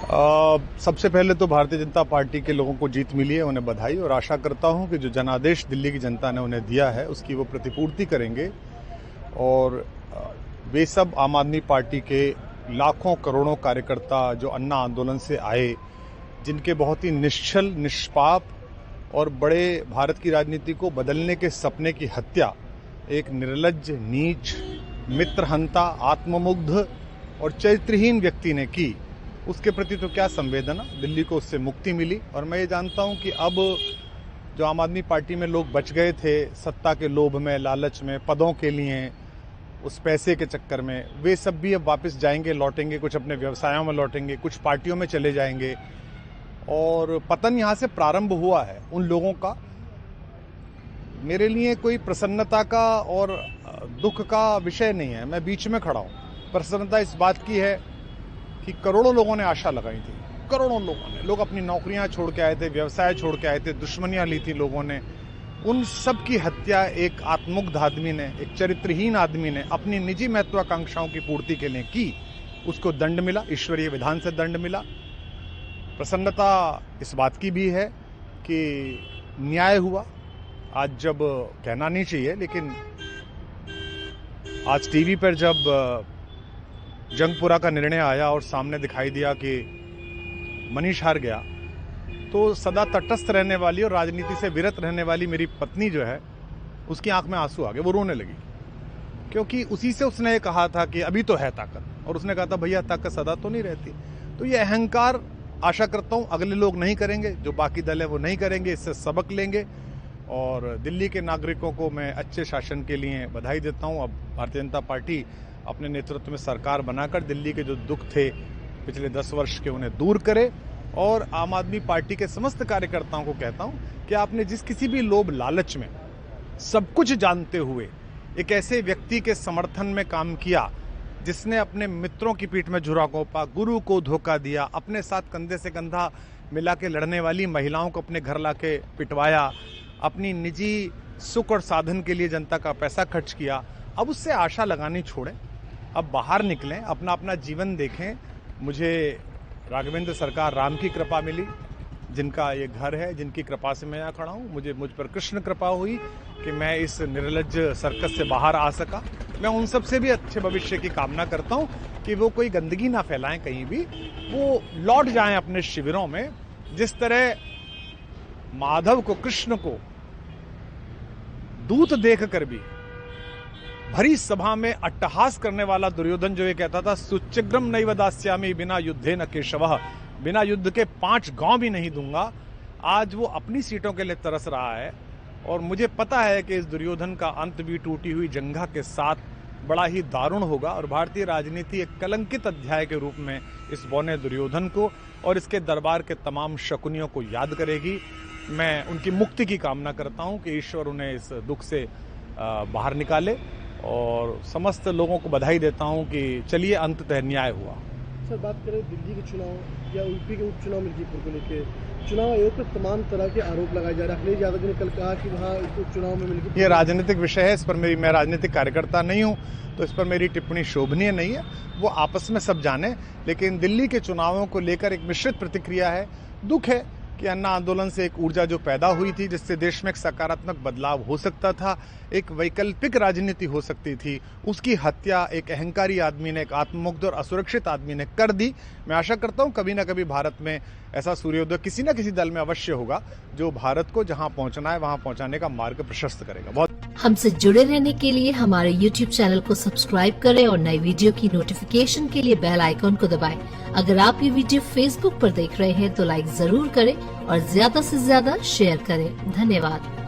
सबसे पहले तो भारतीय जनता पार्टी के लोगों को जीत मिली है, उन्हें बधाई। और आशा करता हूं कि जो जनादेश दिल्ली की जनता ने उन्हें दिया है उसकी वो प्रतिपूर्ति करेंगे। और वे सब आम आदमी पार्टी के लाखों करोड़ों कार्यकर्ता जो अन्ना आंदोलन से आए, जिनके बहुत ही निश्चल, निष्पाप और बड़े भारत की राजनीति को बदलने के सपने की हत्या एक निर्लज्ज, नीच, मित्रहंता, आत्ममुग्ध और चरित्रहीन व्यक्ति ने की, उसके प्रति तो क्या संवेदना। दिल्ली को उससे मुक्ति मिली। और मैं ये जानता हूं कि अब जो आम आदमी पार्टी में लोग बच गए थे सत्ता के लोभ में, लालच में, पदों के लिए, उस पैसे के चक्कर में, वे सब भी अब वापस जाएंगे, लौटेंगे, कुछ अपने व्यवसायों में लौटेंगे, कुछ पार्टियों में चले जाएंगे। और पतन यहाँ से प्रारंभ हुआ है उन लोगों का। मेरे लिए कोई प्रसन्नता का और दुख का विषय नहीं है, मैं बीच में खड़ा हूँ। प्रसन्नता इस बात की है कि करोड़ों लोगों ने आशा लगाई थी, करोड़ों लोगों ने, लोग अपनी नौकरियां छोड़ के आए थे, व्यवसाय छोड़ के आए थे, दुश्मनियां ली थी लोगों ने। उन सब की हत्या एक आत्ममुग्ध आदमी ने, एक चरित्रहीन आदमी ने अपनी निजी महत्वाकांक्षाओं की पूर्ति के लिए की। उसको दंड मिला, ईश्वरीय विधान से दंड मिला। प्रसन्नता इस बात की भी है कि न्याय हुआ। आज जब, कहना नहीं चाहिए, लेकिन आज टीवी पर जब जंगपुरा का निर्णय आया और सामने दिखाई दिया कि मनीष हार गया, तो सदा तटस्थ रहने वाली और राजनीति से विरत रहने वाली मेरी पत्नी जो है, उसकी आंख में आंसू आ गए, वो रोने लगी। क्योंकि उसी से उसने ये कहा था कि अभी तो है ताकत, और उसने कहा था भैया ताकत सदा तो नहीं रहती। तो ये अहंकार आशा करता हूं अगले लोग नहीं करेंगे, जो बाकी दल है वो नहीं करेंगे, इससे सबक लेंगे। और दिल्ली के नागरिकों को मैं अच्छे शासन के लिए बधाई देता हूं। अब भारतीय जनता पार्टी अपने नेतृत्व में सरकार बनाकर दिल्ली के जो दुख थे पिछले 10 वर्ष के, उन्हें दूर करे। और आम आदमी पार्टी के समस्त कार्यकर्ताओं को कहता हूं कि आपने जिस किसी भी लोभ लालच में, सब कुछ जानते हुए एक ऐसे व्यक्ति के समर्थन में काम किया जिसने अपने मित्रों की पीठ में झुरा घोंपा, गुरु को धोखा दिया, अपने साथ कंधे से कंधा मिला के लड़ने वाली महिलाओं को अपने घर लाके पिटवाया, अपनी निजी सुख और साधन के लिए जनता का पैसा खर्च किया, अब उससे आशा लगानी छोड़ें। अब बाहर निकलें, अपना अपना जीवन देखें। मुझे राघवेंद्र सरकार राम की कृपा मिली, जिनका ये घर है, जिनकी कृपा से मैं यहाँ खड़ा हूँ। मुझ पर कृष्ण कृपा हुई कि मैं इस निर्लज्ज सर्कस से बाहर आ सका। मैं उन सब से भी अच्छे भविष्य की कामना करता हूँ कि वो कोई गंदगी ना फैलाएं कहीं भी, वो लौट जाएं अपने शिविरों में। जिस तरह माधव को, कृष्ण को दूत देखकर भी भरी सभा में अट्टहास करने वाला दुर्योधन जो ये कहता था सुचिग्रम नैव दास्यामि बिना युद्धे न केशवः, बिना युद्ध के 5 गांव भी नहीं दूंगा, आज वो अपनी सीटों के लिए तरस रहा है। और मुझे पता है कि इस दुर्योधन का अंत भी टूटी हुई जंघा के साथ बड़ा ही दारुण होगा। और भारतीय राजनीति एक कलंकित अध्याय के रूप में इस बौने दुर्योधन को और इसके दरबार के तमाम शकुनियों को याद करेगी। मैं उनकी मुक्ति की कामना करता हूं कि ईश्वर उन्हें इस दुख से बाहर निकाले। और समस्त लोगों को बधाई देता हूं कि चलिए अंततः न्याय हुआ। सर, बात करें दिल्ली के चुनाव या यूपी के उपचुनाव मिर्जापुर को लेकर, चुनाव आयोग पर तमाम तरह के आरोप लगाए जा रहे हैं। अखिलेश यादव ने कल कहा कि वहाँ उपचुनाव में मिलकर, ये राजनीतिक विषय है, इस पर मैं राजनीतिक कार्यकर्ता नहीं हूँ, तो इस पर मेरी टिप्पणी शोभनीय नहीं है। वो आपस में सब जाने। लेकिन दिल्ली के चुनावों को लेकर एक मिश्रित प्रतिक्रिया है। दुख है कि अन्ना आंदोलन से एक ऊर्जा जो पैदा हुई थी, जिससे देश में एक सकारात्मक बदलाव हो सकता था, एक वैकल्पिक राजनीति हो सकती थी, उसकी हत्या एक अहंकारी आदमी ने, एक आत्ममुग्ध और असुरक्षित आदमी ने कर दी। मैं आशा करता हूं कभी ना कभी भारत में ऐसा सूर्योदय किसी न किसी दल में अवश्य होगा, जो भारत को जहां पहुंचना है वहां पहुंचाने का मार्ग प्रशस्त करेगा। बहुत हमसे जुड़े रहने के लिए हमारे YouTube चैनल को सब्सक्राइब करें और नई वीडियो की नोटिफिकेशन के लिए बेल आइकॉन को दबाएं। अगर आप ये वीडियो Facebook पर देख रहे हैं तो लाइक जरूर करें और ज्यादा से ज्यादा शेयर करें। धन्यवाद।